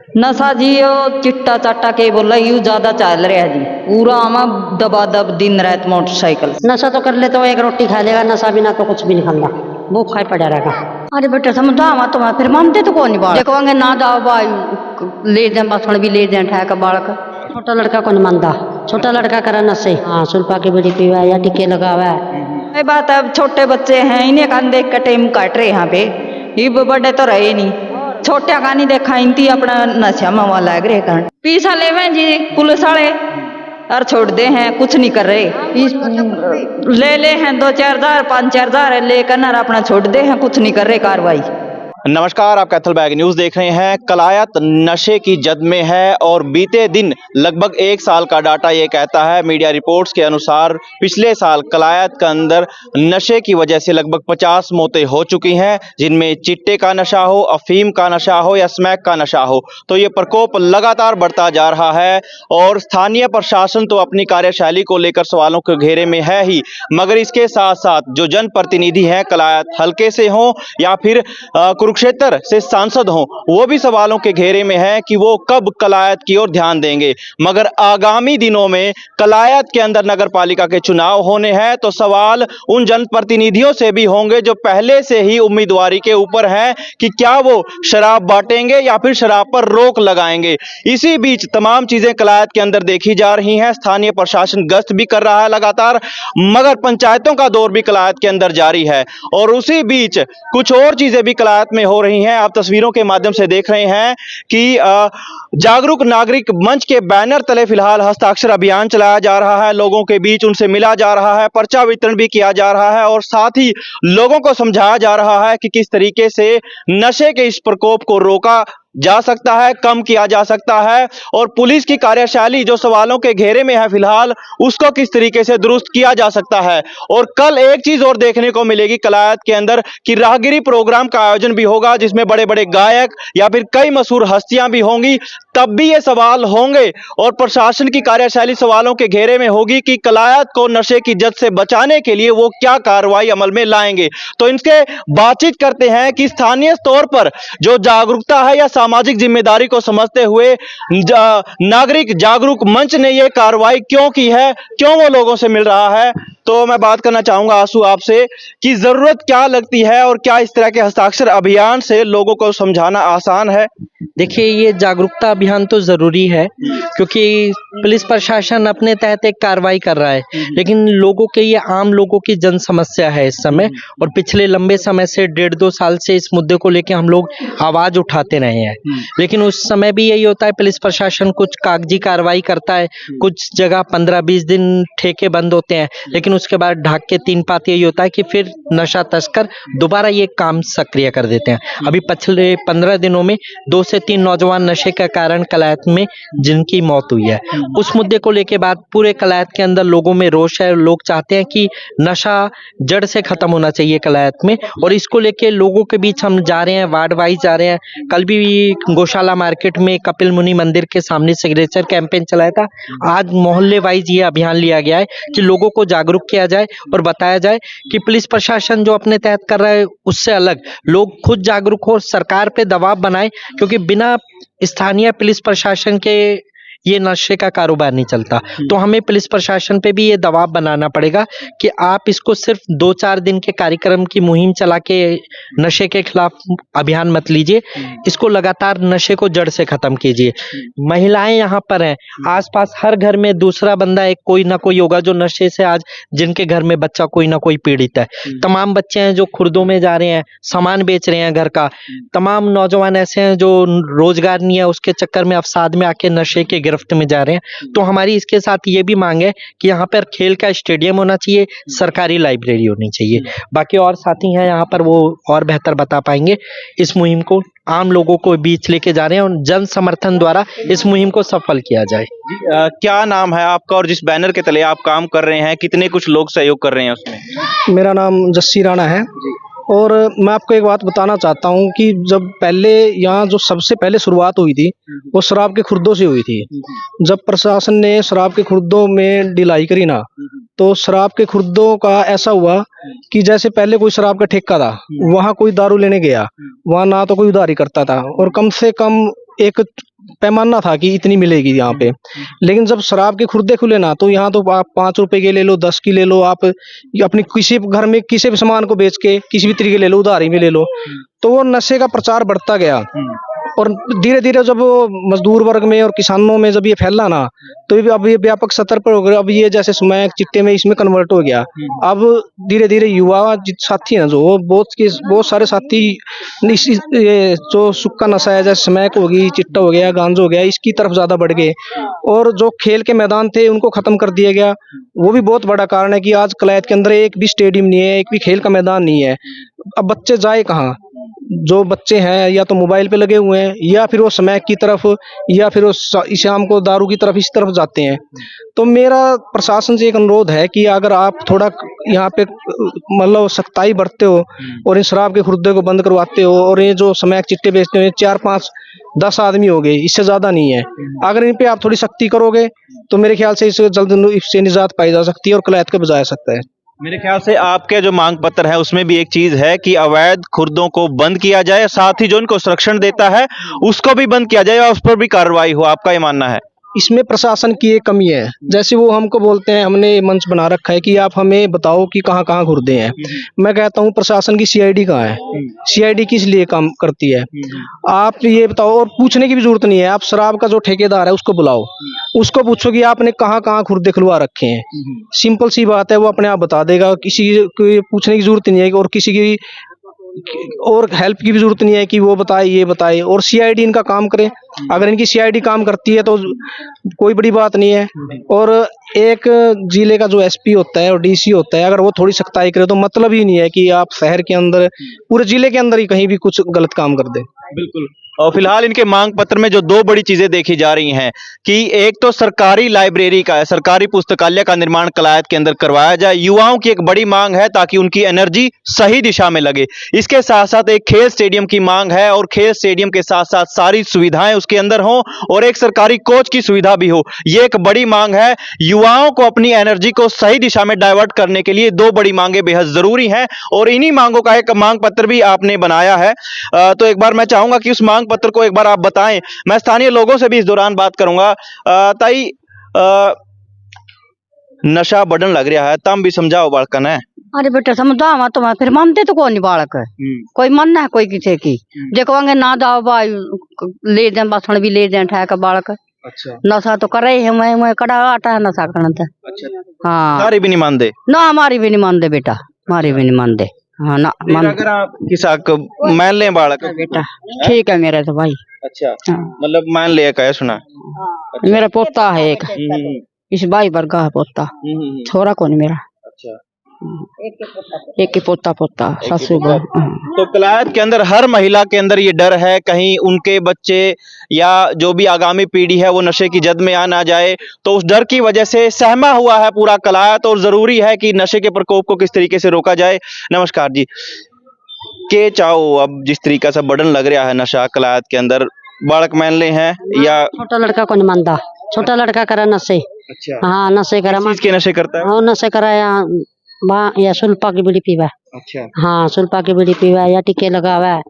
नशा जी वो चिट्टा चाटा के बोला यू ज्यादा चल रहा है जी। पूरा आमा दबा दब दिन रात मोटरसाइकिल। नशा तो कर ले तो एक रोटी खा लेगा, नशा बिना तो कुछ भी नहीं खांगा, भूखा ही पड़ा रहेगा। अरे बेटे समझा मत तुम्हें फिर मानते तो कौन बाल देखवांगे ना जाओ भाई ले जाए बसण भी ले जाए ठहका बालक। छोटा लड़का कौन मानता, छोटा लड़का करे नशे, हाँ सुल्पा की बीड़ी पीवा या टिक्के लगावा है। ये बात है छोटे बच्चे हैं इन्हें कान देख के टाइम काट रहे यहाँ पे, ये बड़े तो रहे नहीं। छोटे का नहीं देखा इनती अपना नशा में लग रहे कारण पीसा ले जी पुलिस वाले और छोड़ दे हैं कुछ नहीं कर रहे। ले हैं 2-4 हजार 5-4 हजार लेकर अपना छोड़ दे हैं कुछ नहीं कर रहे कार्रवाई। नमस्कार, आप कैथल बैग न्यूज देख रहे हैं। कलायत नशे की जद में है और बीते दिन लगभग 1 साल का डाटा ये कहता है, मीडिया रिपोर्ट्स के अनुसार पिछले साल कलायत के अंदर नशे की वजह से लगभग 50 मौतें हो चुकी हैं, जिनमें चिट्टे का नशा हो, अफीम का नशा हो या स्मैक का नशा हो। तो ये प्रकोप लगातार बढ़ता जा रहा है और स्थानीय प्रशासन तो अपनी कार्यशैली को लेकर सवालों के घेरे में है ही, मगर इसके साथ साथ जो जनप्रतिनिधि हैं कलायत हल्के से हों या फिर कुरुक्षेत्र से सांसद हों, वो भी सवालों के घेरे में है कि वो कब कलायत की ओर ध्यान देंगे। मगर आगामी दिनों में कलायत के अंदर नगर पालिका के चुनाव होने हैं, तो सवाल उन जनप्रतिनिधियों से भी होंगे जो पहले से ही उम्मीदवारी के ऊपर हैं कि क्या वो शराब बांटेंगे या फिर शराब पर रोक लगाएंगे। इसी बीच तमाम चीजें कलायत के अंदर देखी जा रही हैं। स्थानीय प्रशासन गश्त भी कर रहा है लगातार, मगर पंचायतों का दौर भी कलायत के अंदर जारी है और उसी बीच कुछ और चीजें भी कलायत में हो रही हैं। आप तस्वीरों के माध्यम से देख रहे हैं कि जागरूक नागरिक मंच के बैनर तले फिलहाल हस्ताक्षर अभियान चलाया जा रहा है। लोगों के बीच उनसे मिला जा रहा है, पर्चा वितरण भी किया जा रहा है और साथ ही लोगों को समझाया जा रहा है कि किस तरीके से नशे के इस प्रकोप को रोका जा सकता है, कम किया जा सकता है और पुलिस की कार्यशैली जो सवालों के घेरे में है फिलहाल, उसको किस तरीके से दुरुस्त किया जा सकता है। और कल एक चीज और देखने को मिलेगी कलायत के अंदर कि राहगिरी प्रोग्राम का आयोजन भी होगा, जिसमें बड़े बड़े गायक या फिर कई मशहूर हस्तियां भी होंगी। तब भी ये सवाल होंगे और प्रशासन की कार्यशैली सवालों के घेरे में होगी कि कलायत को नशे की जद से बचाने के लिए वो क्या कार्रवाई अमल में लाएंगे। तो इनसे बातचीत करते हैं कि स्थानीय तौर पर जो जागरूकता है या सामाजिक जिम्मेदारी को समझते हुए नागरिक जागरूक मंच ने यह कार्रवाई क्यों की है, क्यों वो लोगों से मिल रहा है। तो मैं बात करना चाहूंगा आंसू आपसे कि जरूरत क्या लगती है और क्या इस तरह के हस्ताक्षर अभियान से लोगों को समझाना आसान है। देखिए, ये जागरूकता अभियान तो जरूरी है क्योंकि पुलिस प्रशासन अपने तहत एक कार्रवाई कर रहा है, लेकिन लोगों के ये आम लोगों की जन समस्या है इस समय और पिछले लंबे समय से 1.5-2 साल से इस मुद्दे को लेकर हम लोग आवाज उठाते रहे हैं। लेकिन उस समय भी यही होता है, पुलिस प्रशासन कुछ कागजी कार्रवाई करता है, कुछ जगह 15-20 दिन ठेके बंद होते हैं, लेकिन उसके बाद ढाक के 3 पात यही होता है कि फिर नशा तस्कर दोबारा ये काम सक्रिय कर देते हैं। अभी पिछले 15 दिनों में 2 से 3 नौजवान नशे के कारण कलायत में जिनकी मौत हुई है। उस मुद्दे को लेके बाद पूरे कलायत के अंदर लोगों में रोष है। लोग चाहते हैं कि नशा जड़ से खत्म होना चाहिए कलायत में और इसको लेके लोगों के बीच हम जा रहे हैं, वार्ड वाइज जा रहे हैं। कल भी गौशाला मार्केट में कपिल मुनि मंदिर के सामने सिग्नेचर कैंपेन चलाया था। आज मोहल्ले वाइज ये अभियान लिया गया है कि लोगों को जागरूक किया जाए और बताया जाए कि पुलिस प्रशासन जो अपने तहत कर रहा है उससे अलग लोग खुद जागरूक हो, सरकार पे दबाव बनाए, क्योंकि बिना स्थानीय पुलिस प्रशासन के ये नशे का कारोबार नहीं चलता। तो हमें पुलिस प्रशासन पे भी ये दबाव बनाना पड़ेगा कि आप इसको सिर्फ 2-4 दिन के कार्यक्रम की मुहिम चला के नशे के खिलाफ अभियान मत लीजिए, इसको लगातार नशे को जड़ से खत्म कीजिए। महिलाएं यहाँ पर हैं, आसपास हर घर में दूसरा बंदा एक कोई ना कोई होगा जो नशे से आज जिनके घर में बच्चा कोई ना कोई पीड़ित है। तमाम बच्चे हैं जो खुर्दों में जा रहे हैं, सामान बेच रहे हैं घर का। तमाम नौजवान ऐसे हैं जो रोजगार नहीं है, उसके चक्कर में अवसाद में आके नशे के गिरफ्त में जा रहे हैं। तो हमारी इसके साथ ये भी मांग है कि यहाँ पर खेल का स्टेडियम होना चाहिए, सरकारी लाइब्रेरी होनी चाहिए। बाकी और साथी हैं यहाँ पर, वो और बेहतर बता पाएंगे। इस मुहिम को आम लोगों को बीच लेके जा रहे हैं और जन समर्थन द्वारा इस मुहिम को सफल किया जाए। क्या नाम है आपका और जिस बैनर के तले आप काम कर रहे हैं कितने कुछ लोग सहयोग कर रहे हैं उसमें? मेरा नाम जस्सी राणा है और मैं आपको एक बात बताना चाहता हूँ कि जब पहले यहाँ जो सबसे पहले शुरुआत हुई थी वो शराब के खुर्दों से हुई थी। जब प्रशासन ने शराब के खुर्दों में ढिलाई करी ना, तो शराब के खुर्दों का ऐसा हुआ कि जैसे पहले कोई शराब का ठेका था, वहाँ कोई दारू लेने गया, वहाँ ना तो कोई उधारी करता था और कम से कम एक पैमाना था कि इतनी मिलेगी यहाँ पे। लेकिन जब शराब के खुर्दे खुले ना, तो यहाँ तो आप 5 रुपए के ले लो, 10 की ले लो, आप अपनी किसी घर में किसी भी सामान को बेच के किसी भी तरीके ले लो, उधारी में ले लो, तो वो नशे का प्रचार बढ़ता गया। और धीरे धीरे जब वो मजदूर वर्ग में और किसानों में जब ये फैला ना, तो अब ये व्यापक स्तर पर हो गया। अब ये जैसे स्मैक चिट्टे में इसमें कन्वर्ट हो गया। अब धीरे धीरे युवा साथी हैं जो, वो बहुत सारे साथी ये जो सुक्का नशा है, जैसे स्मैक होगी, चिट्टा हो गया, गांजा हो गया, इसकी तरफ ज्यादा बढ़ गए। और जो खेल के मैदान थे उनको खत्म कर दिया गया। वो भी बहुत बड़ा कारण है कि आज कलायत के अंदर एक भी स्टेडियम नहीं है, एक भी खेल का मैदान नहीं है। अब बच्चे जाए कहाँ? जो बच्चे हैं या तो मोबाइल पे लगे हुए हैं, या फिर वो स्मैक की तरफ, या फिर वो शाम को दारू की तरफ, इस तरफ जाते हैं। तो मेरा प्रशासन से एक अनुरोध है कि अगर आप थोड़ा यहाँ पे मतलब सख्ताई बरतते हो और इन शराब के खुर्दे को बंद करवाते हो, और ये जो स्मैक चिट्टे बेचते हैं 4 5 10 आदमी हो गए, इससे ज्यादा नहीं है, अगर इन पे आप थोड़ी सख्ती करोगे तो मेरे ख्याल से इससे जल्द इससे निजात पाई जा सकती है और कलायत को बचाया सकता है। मेरे ख्याल से आपके जो मांग पत्र है उसमें भी एक चीज है कि अवैध खुर्दों को बंद किया जाए, साथ ही जो इनको संरक्षण देता है उसको भी बंद किया जाए और उस पर भी कार्रवाई हो। आपका ये मानना है? इसमें प्रशासन की एक कमी है। जैसे वो हमको बोलते हैं, हमने मंच बना रखा है कि आप हमें बताओ कि कहाँ कहाँ खुर्दे हैं। मैं कहता हूँ प्रशासन की सीआईडी कहाँ है? सीआईडी किस लिए काम करती है? आप ये बताओ। और पूछने की भी जरूरत नहीं है, आप शराब का जो ठेकेदार है उसको बुलाओ, उसको पूछो कि आपने कहाँ कहाँ खुर्दे खुलवा रखे हैं। सिंपल सी बात है, वो अपने आप बता देगा। किसी को पूछने की जरूरत नहीं है, और किसी की और हेल्प की भी जरूरत नहीं है कि वो बताए ये बताए। और सीआईडी इनका काम करे। अगर इनकी सीआईडी काम करती है तो कोई बड़ी बात नहीं है। और एक जिले का जो एसपी होता है और डीसी होता है, अगर वो थोड़ी सख्ताई करे तो मतलब ही नहीं है कि आप शहर के अंदर, पूरे जिले के अंदर ही कहीं भी कुछ गलत काम कर दे। बिल्कुल। और फिलहाल इनके मांग पत्र में जो 2 बड़ी चीजें देखी जा रही हैं कि एक तो सरकारी लाइब्रेरी का, सरकारी पुस्तकालय का निर्माण कलायत के अंदर करवाया जाए। युवाओं की एक बड़ी मांग है ताकि उनकी एनर्जी सही दिशा में लगे। इसके साथ साथ एक खेल स्टेडियम की मांग है, और खेल स्टेडियम के साथ साथ सारी सुविधाएं उसके अंदर हों, और एक सरकारी कोच की सुविधा भी हो। ये एक बड़ी मांग है। युवाओं को अपनी एनर्जी को सही दिशा में डाइवर्ट करने के लिए 2 बड़ी मांगे बेहद जरूरी हैं, और इन्हीं मांगों का एक मांग पत्र भी आपने बनाया है। तो एक बार मैं चाहूंगा कि उस मांग पत्र को एक बार आप बताएं। मैं स्थानीय लोगों से भी इस दौरान बात करूंगा। ताई, नशा बढ़न लग रहा है, तम भी समझाओ बालकन है। अरे बेटा समझावा तो मैं, फिर मानते तो कौन नहीं बालक। कोई मानना है कोई किसी की? देखवांगे ना जाओ भाई, ले दें बसन भी ले दें ठहका बालक। अच्छा। नशा तो करे है, मैं कड़ा आटा है नशा करना था। अच्छा। हाँ, सारी भी नहीं मानते ना हमारी भी नहीं मानते बेटा, हमारी भी नहीं मानते। हाँ ना मान अगर आप किसा मान ले बालक बेटा, ठीक है मेरा तो भाई। अच्छा। हाँ। मतलब मान लिया कहे सुना। मेरा पोता है एक, इस भाई वर्गा है पोता, छोरा कौन मेरा। अच्छा। एक ही पोता सासू बहू। तो कलायत के अंदर हर महिला के अंदर ये डर है कहीं उनके बच्चे या जो भी आगामी पीढ़ी है वो नशे की जद में आ ना जाए। तो उस डर की वजह से सहमा हुआ है पूरा कलायत, और जरूरी है कि नशे के प्रकोप को किस तरीके से रोका जाए। नमस्कार जी, के चाहो अब जिस तरीका से बढ़न लग रहा है नशा कलायत के अंदर, बालक मान ले हैं या छोटा लड़का को नहीं मानता, छोटा लड़का करा नशे। अच्छा। हाँ नशे करा, किस के नशे करता है? हाँ नशे करा या सुल्पा की बीड़ी पीवा। अच्छा। हाँ सुल्पा की बीड़ी पीवा या टीके लगावा है,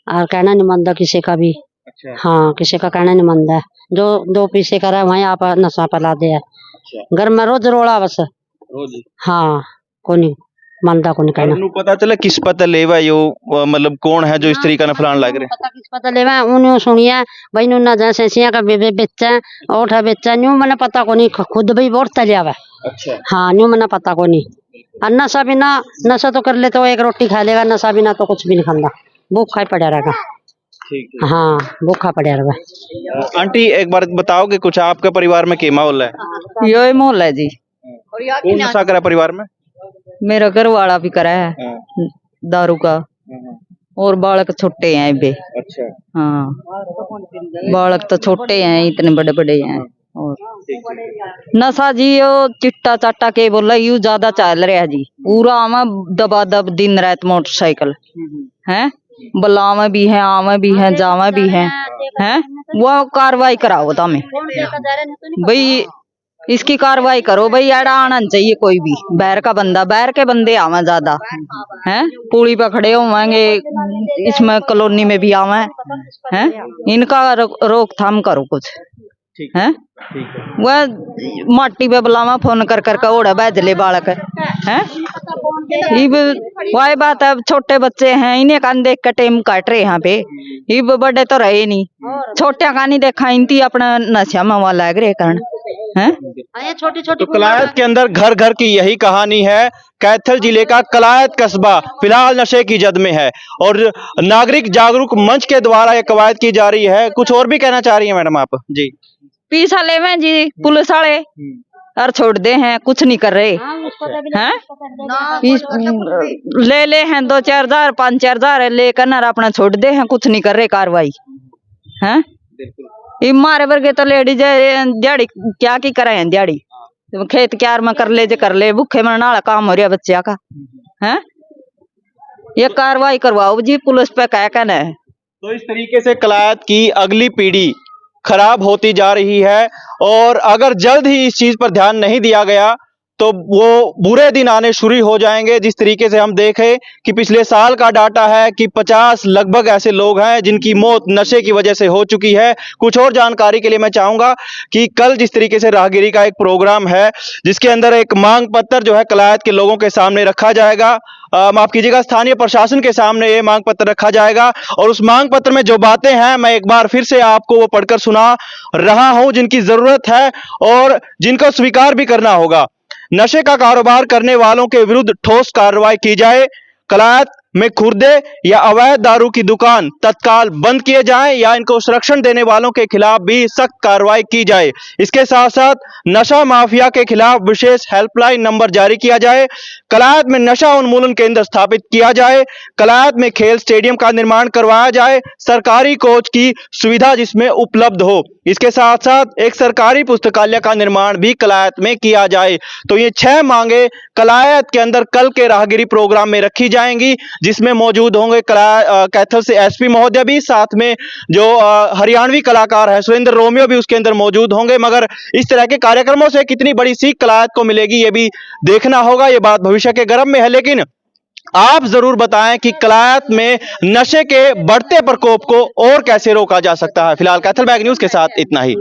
और कहना नहीं मानता किसी का भी। अच्छा। हाँ किसी का कहना नहीं मानता है। जो 2 पैसे करा वहीं आप नशा पला दे। अच्छा। घर में रोज रोड़ा बस। रोज? हाँ को नहीं मानता, को नहीं कहना। पता चला किस पता लेवा यो, मतलब कौन है जो इस तरीका ना फलान लग रहे? पता किस पता लेवा उन्हें सुनिए भाई नु ना जैसे सिया का बेचा ओठा बेचा न्यू मैंने पता को नहीं, खुद भी बहुत तलिया है। अच्छा। हाँ न्यू मैंने पता को नहीं। और नशा बिना, नशा तो कर ले तो 1 रोटी खा लेगा, नशा बिना तो कुछ भी नहीं खांदा, भूखा ही पड़ा रहेगा। ठीक है। हाँ भूखा पड़ा रहेगा। आंटी एक बार बताओगे कुछ आपके परिवार में क्या माहौल है? यो मोहल है जी। कौन नशा करा परिवार में? मेरा घर वाला भी करा है दारू का, और बालक छोटे हैं बे। अच्छा। हाँ बालक तो छोटे हैं, इतने बड़े बड़े हैं। और नशा जी यो चिट्टा चाटा के बोला यू ज्यादा चल रहा है जी। पूरा आवा दबा दब दिन रात मोटरसाइकिल है, बलावे भी है, आवे भी है, जावे भी है। वो कार्रवाई कराओ तमें भाई, इसकी कार्रवाई करो भाई, एड़ा आना चाहिए कोई भी बैर का बंदा, बैर के बंदे आवा ज्यादा हैं, पुली पे खड़े होंगे, इसमें कॉलोनी में भी आवा हैं, इनका रोकथाम करो कुछ हैं। वह माटी पे बुलावा फोन कर करके ओढ़े बैजले बालक हैं। वही बात है, छोटे बच्चे हैं, इन्हें कान देख के टेम काट रहे यहाँ पे, इब बड़े तो रहे नहीं, छोटे का नहीं देखा, इनती अपना नशा में वाला है कारण हैं। छोटी छोटी तो कलायत के अंदर घर घर की यही कहानी है। कैथल जिले का कलायत कस्बा फिलहाल नशे की जद में है और नागरिक जागरूक मंच के द्वारा यह कवायद की जा रही है। कुछ और भी कहना चाह रही है मैडम आप? जी, पीसा लेवे जी पुलिस वाले और छोड़ दे हैं, कुछ नहीं कर रहे हैं, ले हैं 2-4 हजार 5-4 हजार लेकर और अपना छोड़ दे हैं, कुछ नहीं कर रहे कार्रवाई हैं। मारे वर्गे तो लेडीज दिहाड़ी क्या की करे हैं, दिहाड़ी खेत क्यार में कर ले, भूखे में नाला काम हो रहा बच्चा का हैं। ये कार्रवाई करवाओ जी, पुलिस पे क्या कहना है। तो इस तरीके से कलायत की अगली पीढ़ी खराब होती जा रही है और अगर जल्द ही इस चीज पर ध्यान नहीं दिया गया तो वो बुरे दिन आने शुरू हो जाएंगे। जिस तरीके से हम देखें कि पिछले साल का डाटा है कि 50 लगभग ऐसे लोग हैं जिनकी मौत नशे की वजह से हो चुकी है। कुछ और जानकारी के लिए मैं चाहूंगा कि कल जिस तरीके से राहगिरी का एक प्रोग्राम है जिसके अंदर एक मांग पत्र जो है कलायत के लोगों के सामने रखा जाएगा, माफ कीजिएगा स्थानीय प्रशासन के सामने ये मांग पत्र रखा जाएगा और उस मांग पत्र में जो बातें हैं मैं एक बार फिर से आपको वो पढ़कर सुना रहा हूं जिनकी जरूरत है और जिनको स्वीकार भी करना होगा। नशे का कारोबार करने वालों के विरुद्ध ठोस कार्रवाई की जाए, कलायत में खुर्दे या अवैध दारू की दुकान तत्काल बंद किए जाएं या इनको संरक्षण देने वालों के खिलाफ भी सख्त कार्रवाई की जाए। इसके साथ साथ नशा माफिया के खिलाफ विशेष हेल्पलाइन नंबर जारी किया जाए, कलायत में नशा उन्मूलन केंद्र स्थापित किया जाए, कलायत में खेल स्टेडियम का निर्माण करवाया जाए, सरकारी कोच की सुविधा जिसमें उपलब्ध हो। इसके साथ साथ एक सरकारी पुस्तकालय का निर्माण भी कलायत में किया जाए। तो ये 6 मांगे कलायत के अंदर कल के राहगिरी प्रोग्राम में रखी जाएंगी जिसमें मौजूद होंगे कैथल से एसपी महोदय भी, साथ में जो हरियाणवी कलाकार है सुरेंद्र रोमियो भी उसके अंदर मौजूद होंगे। मगर इस तरह के कार्यक्रमों से कितनी बड़ी सीख कलायत को मिलेगी ये भी देखना होगा, ये बात भविष्य के गर्भ में है। लेकिन आप जरूर बताएं कि कलायत में नशे के बढ़ते प्रकोप को और कैसे रोका जा सकता है। फिलहाल कैथल बैग न्यूज के साथ इतना ही।